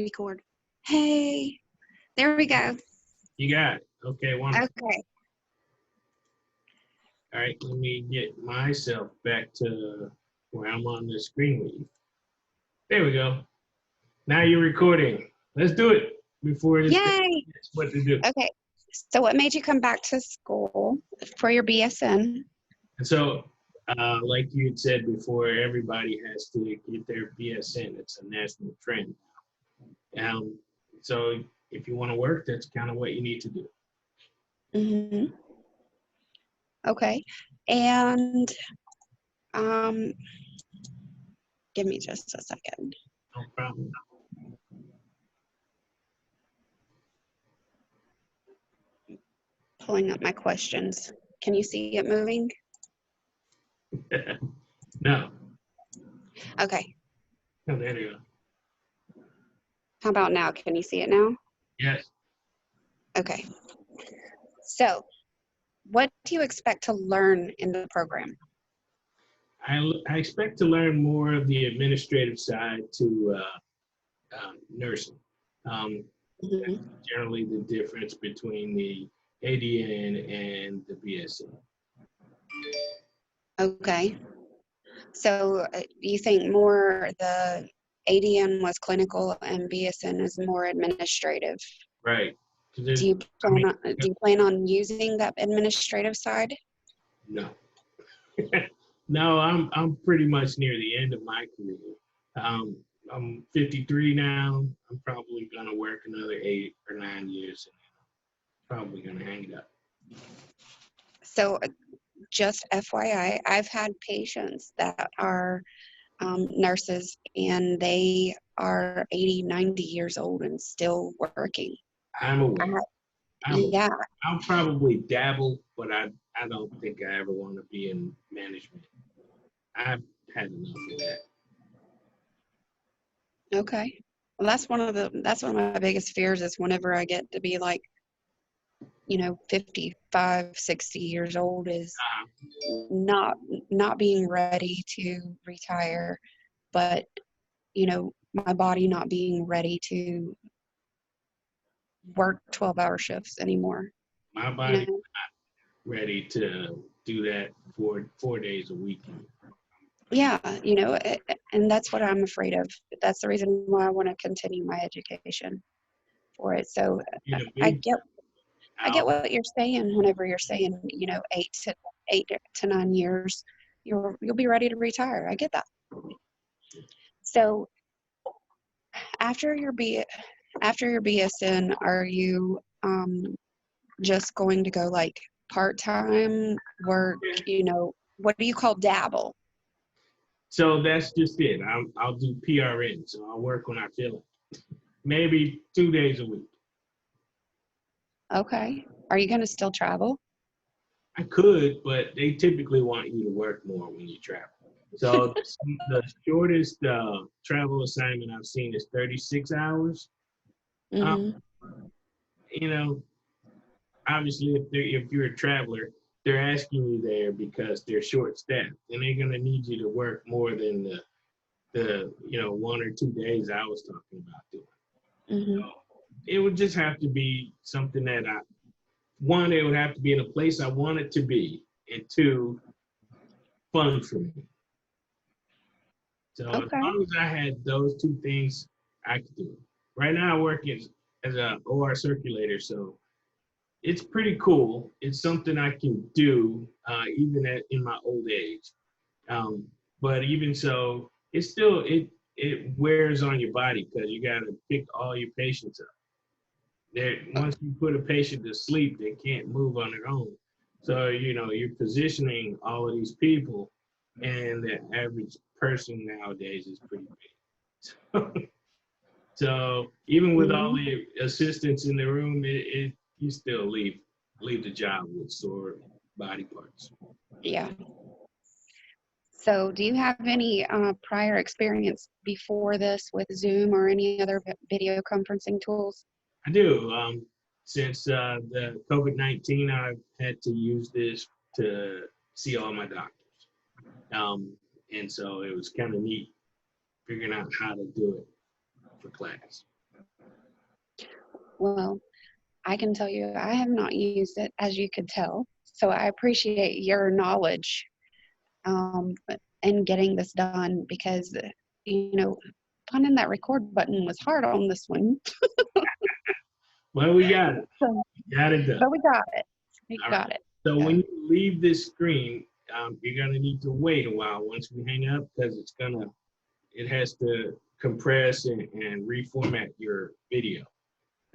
record. Hey, there we go. You got it. Okay, wonderful. Okay. All right, let me get myself back to where I'm on the screen with you. There we go. Now you're recording. Let's do it before this Yay. gets what to do. Okay. So what made you come back to school for your BSN? And so, like you had said before, everybody has to get their BSN. It's a national trend. So if you want to work, that's kind of what you need to do. Mm-hmm. Okay. And give me just a second. No problem. Pulling up my questions. Can you see it moving? No. Okay. Oh, there you go. How about now? Can you see it now? Yes. Okay. So what do you expect to learn in the program? I expect to learn more of the administrative side to nursing. Mm-hmm. Generally, the difference between the ADN and the BSN. Okay. So you think more the ADN was clinical and BSN is more administrative? Right. Do you plan on using that administrative side? No. No, I'm pretty much near the end of my career. I'm 53 now. I'm probably gonna work another 8 or 9 years, and probably gonna hang it up. So just FYI, I've had patients that are nurses and they are 80, 90 years old and still working. I'm aware. Yeah. I'll probably dabble, but I don't think I ever want to be in management. I've had enough of that. Okay. Well, that's one of my biggest fears is whenever I get to be like, 55, 60 years old is not being ready to retire, but, my body not being ready to work 12-hour shifts anymore. My body's not ready to do that for 4 days a week. Yeah, and that's what I'm afraid of. That's the reason why I want to continue my education for it. So I get what you're saying whenever you're saying, 8 to 9 years, you'll be ready to retire. I get that. So after your BSN, are you just going to go like part-time work? What do you call dabble? So that's just it. I'll do PRN. So I'll work when I feel it. Maybe 2 days a week. Okay. Are you going to still travel? I could, but they typically want you to work more when you travel. So the shortest travel assignment I've seen is 36 hours. Mm-hmm. Obviously, if you're a traveler, they're asking you there because they're short-staffed, and they're going to need you to work more than the 1 or 2 days I was talking about doing. Mm-hmm. So it would just have to be something that one, it would have to be in a place I want it to be, and 2, fun for me. So Okay. as long as I had those 2 things, I could do it. Right now I work as an OR circulator, so it's pretty cool. It's something I can do even in my old age. But even so, it's still, it wears on your body because you got to pick all your patients up. Once you put a patient to sleep, they can't move on their own. So, you're positioning all of these people, and the average person nowadays is pretty big. So even with all the assistants in the room, you still leave the job with sore body parts. Yeah. So do you have any prior experience before this with Zoom or any other video conferencing tools? I do. Since the COVID-19, I've had to use this to see all my doctors. And so it was kind of neat figuring out how to do it for class. Well, I can tell you I have not used it, as you could tell. So I appreciate your knowledge in getting this done because, you know, finding that record button was hard on this one. Well, we got it. So, Got it done. but we got it. We All got right. it. So So, when you leave this screen, you're gonna need to wait a while once we hang up because it has to compress and reformat your video.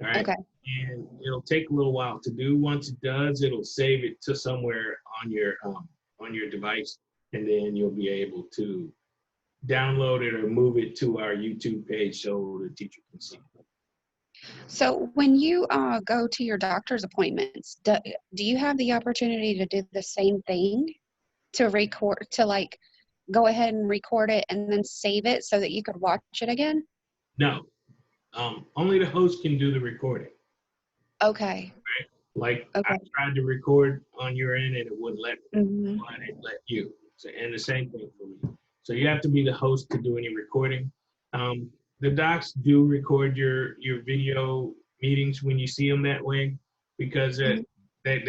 All right. okay. And it'll take a little while to do. Once it does, it'll save it to somewhere on your device, and then you'll be able to download it or move it to our YouTube page so the teacher can see. So when you go to your doctor's appointments, do you have the opportunity to do the same thing to record, to like go ahead and record it and then save it so that you could watch it again? No, only the host can do the recording. Okay. Like Okay. I tried to record on your end and it wouldn't let me. Mm-hmm. Why did it let you? So, and the same thing for me. So you have to be the host to do any recording. The docs do record your video meetings when you see them that way because they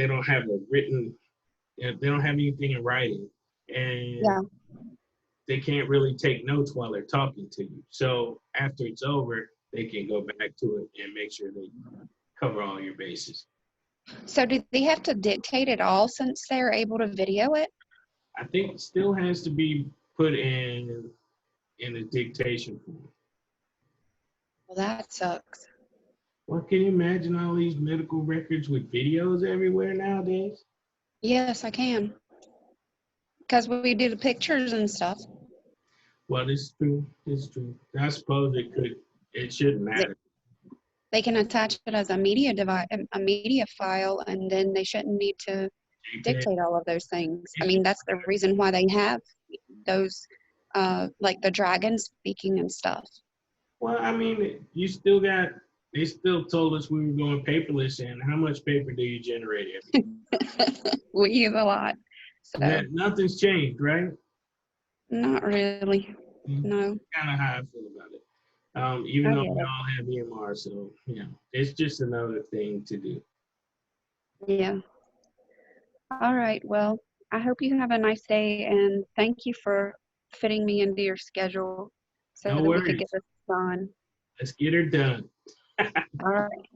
don't have a written, they don't have anything in writing, and Yeah. they can't really take notes while they're talking to you. So after it's over, they can go back to it and make sure they cover all your bases. So do they have to dictate it all since they're able to video it? I think it still has to be put in a dictation form. Well, that sucks. Well, can you imagine all these medical records with videos everywhere nowadays? Yes, I can. Because we do the pictures and stuff. Well, it's true. It's true. I suppose it shouldn't matter. They can attach it as a media device, a media file, and then they shouldn't need to dictate all of those things. I mean, that's the reason why they have those, like the dragon speaking and stuff. Well, I mean, they still told us we were going paperless, and how much paper do you generate every day? We use a lot. So Nothing's changed, right? not really. No. Kind of how I feel about it. Even though we all have EMR, so it's just another thing to do. Yeah. All right. Well, I hope you have a nice day, and thank you for fitting me into your schedule so No that worries. we could get this done. Let's get her done. All right.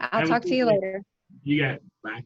I'll talk to you later. You got it. Bye.